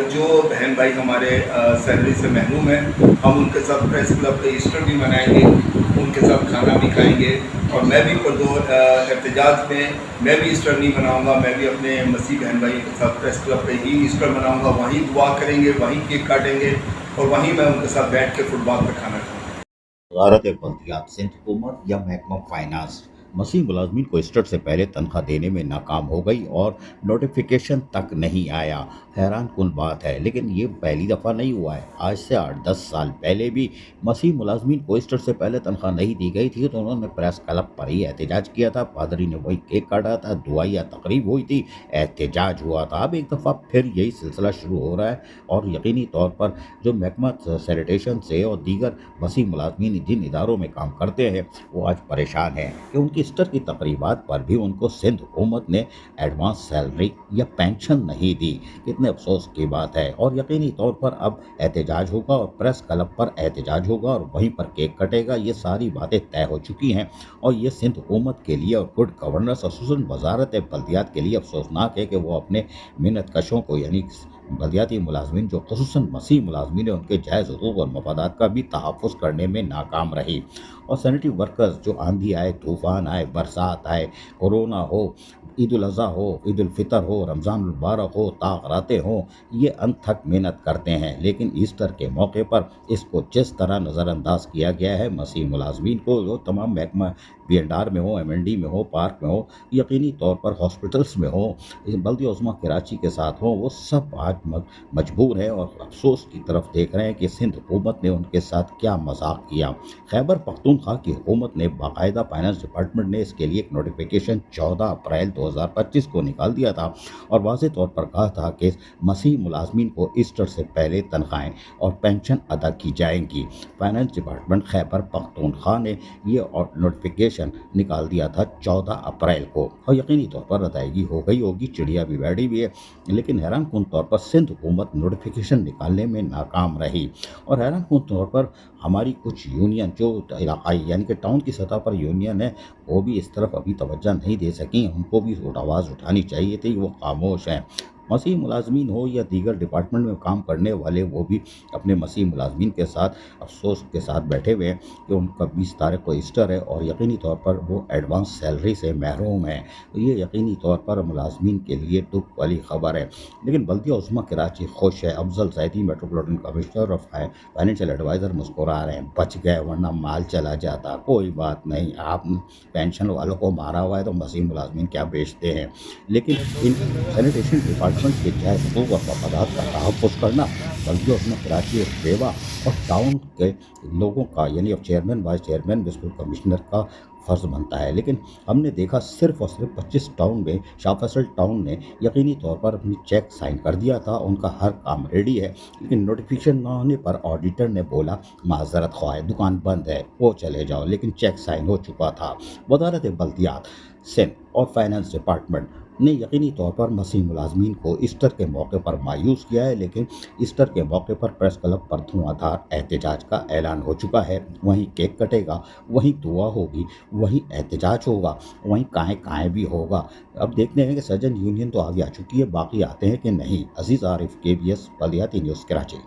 जो बहन भाई हमारे सैलरी से महरूम हैं, हम उनके साथ प्रेस क्लब पे ईस्टर भी मनाएंगे, उनके साथ खाना भी खाएंगे। और मैं भी एहतजाज में मैं भी ईस्टर नहीं मनाऊंगा। मैं भी अपने मसीह बहन भाई के साथ प्रेस क्लब पे ही ईस्टर मनाऊंगा। वहीं दुआ करेंगे, वहीं केक काटेंगे और वहीं मैं उनके साथ बैठ के फुटबॉल पे खाना खाऊंगा। वजारत बल्दियात सिंध हुकूमत या महकमा फाइनेंस मसीह मुलाजमीन को ईस्टर से पहले तनख्वाह देने में नाकाम हो गई और नोटिफिकेशन तक नहीं आया। हैरान कुन बात है, लेकिन ये पहली दफ़ा नहीं हुआ है। आज से 8-10 साल पहले भी मसीह मुलाजमीन को ईस्टर से पहले तनख्वाह नहीं दी गई थी तो उन्होंने प्रेस क्लब पर ही एहतजाज किया था। पादरी ने वही केक काटा था, दुआया तकरीब हुई थी, एहतजाज हुआ था। अब एक दफ़ा फिर यही सिलसिला शुरू हो रहा है और यकीनी तौर पर जो महकमा सैनिटेशन से और दीगर मसीह मुलाजमीन जिन इदारों में काम करते हैं वो आज परेशान हैं कि उनकी ईस्टर की तकरीबात पर भी उनको सिंध हुकूमत ने एडवांस सैलरी या पेंशन नहीं दी। कितने अफसोस की बात है। और यकीनी तौर पर अब एहतजाज होगा और प्रेस क्लब पर एहतजाज होगा और वहीं पर केक कटेगा। ये सारी बातें तय हो चुकी हैं और ये सिंध हुकूमत के लिए और गुड गवर्नेंस खसूसन वजारत बल्दियात के लिए अफसोसनाक है कि वो अपने मेहनत कशों को यानी बल्दियाती मुलाजमीन जो खसूसन मसीह मुलाजमीन है उनके जायज़ हकूक़ और मफादात का भी तहफ़्फ़ुज़ करने में नाकाम रही। और सैनिटरी वर्कर्स जो आंधी आए, तूफ़ान आए, बरसात आए, कोरोना हो, ईद उल अज़हा हो, ईद उल फ़ितर हो, रमज़ान मुबारक हो, ताक़रातें हों, ये अनथक मेहनत करते हैं। लेकिन ईस्टर के मौके पर इसको जिस तरह नज़रअंदाज किया गया है मसीह मुलाजमीन को, जो तमाम महकमा B&R में हो, MND में हो, पार्क में हो, यकीनी तौर पर हॉस्पिटल्स में हो, बल्दिया उज़्मा कराची के साथ हो, वो सब आज मजबूर हैं और अफसोस की तरफ देख रहे हैं कि सिंध हुकूमत ने उनके साथ क्या मजाक किया। खैबर पख्तूनख्वा की हुकूमत ने बाकायदा फाइनेंस डिपार्टमेंट ने इसके लिए एक नोटिफिकेशन 14 अप्रैल 2025 को निकाल दिया था और वाज़ेह तौर पर कहा था कि मसीह मुलाजमीन को ईस्टर से पहले तनख्वाहें और पेंशन अदा की जाएंगी। फाइनेंस डिपार्टमेंट खैबर पख्तूनख्वा ने ये और नोटिफिकेशन निकाल दिया था 14 अप्रैल को और यकीनी तौर पर अदायगी हो गई होगी, चिड़िया भी बैठी भी है। लेकिन हैरान कुन तौर पर सिंध हुकूमत नोटिफिकेशन निकालने में नाकाम रही और हैरान कुन तौर पर हमारी कुछ यूनियन जो इलाकाई यानी कि टाउन की सतह पर यूनियन है वो भी इस तरफ अभी तवज्जो नहीं दे सकी। उनको भी आवाज़ उठानी चाहिए थी, वो खामोश हैं। मसीह मुलाजमीन हो या दीगर डिपार्टमेंट में काम करने वाले वो भी अपने मसीह मुलाजमीन के साथ अफसोस के साथ बैठे हुए हैं कि उनका 20 तारीख को ईस्टर है और यकीनी तौर पर वो एडवांस सैलरी से महरूम हैं। तो ये यकीनी तौर पर मुलाजमीन के लिए दुख वाली खबर है। लेकिन बल्दिया उज़्मा कराची खुश है। Afzal Saidi metropolitan commissioner of financial adviser मुस्कुरा रहे हैं, बच गए वरना माल चला जाता। कोई बात नहीं, आप पेंशन वालों को मारा हुआ है तो मसीह मुलाजमीन क्या बेचते हैं। लेकिन इन सैनिटेशन डिपार्टमेंट के जायज़ हकूक़ और मफादात का तहफ़्फ़ुज़ करना बल्दिया उज़्मा कराची एक बेवा और टाउन के लोगों का यानी अब chairman, vice chairman, district commissioner का फ़र्ज़ बनता है। लेकिन हमने देखा सिर्फ़ और सिर्फ 25 टाउन में शाह फैसल टाउन ने यकीनी तौर पर अपनी चेक साइन कर दिया था, उनका हर काम रेडी है। लेकिन नोटिफिकेशन ना होने पर ऑडिटर ने बोला माज़रत ख्वाह है, दुकान बंद है, वो चले जाओ, लेकिन चेक साइन हो चुका था। वजारत बल्दियात सिंध और फाइनेंस डिपार्टमेंट ने यकीनी तौर पर मसीह मुलाजमीन को ईस्टर के मौके पर मायूस किया है। लेकिन ईस्टर के मौके पर प्रेस क्लब पर धुआंधार एहतजाज का ऐलान हो चुका है। वहीं केक कटेगा, वहीं दुआ होगी, वहीं एहतजाज होगा, वहीं काएँ काएँ भी होगा। अब देखते हैं कि सर्जन यूनियन तो आगे आ चुकी है, बाकी आते हैं कि नहीं। अजीज़ आरिफ, KBS बल्दियाती न्यूज़ कराची।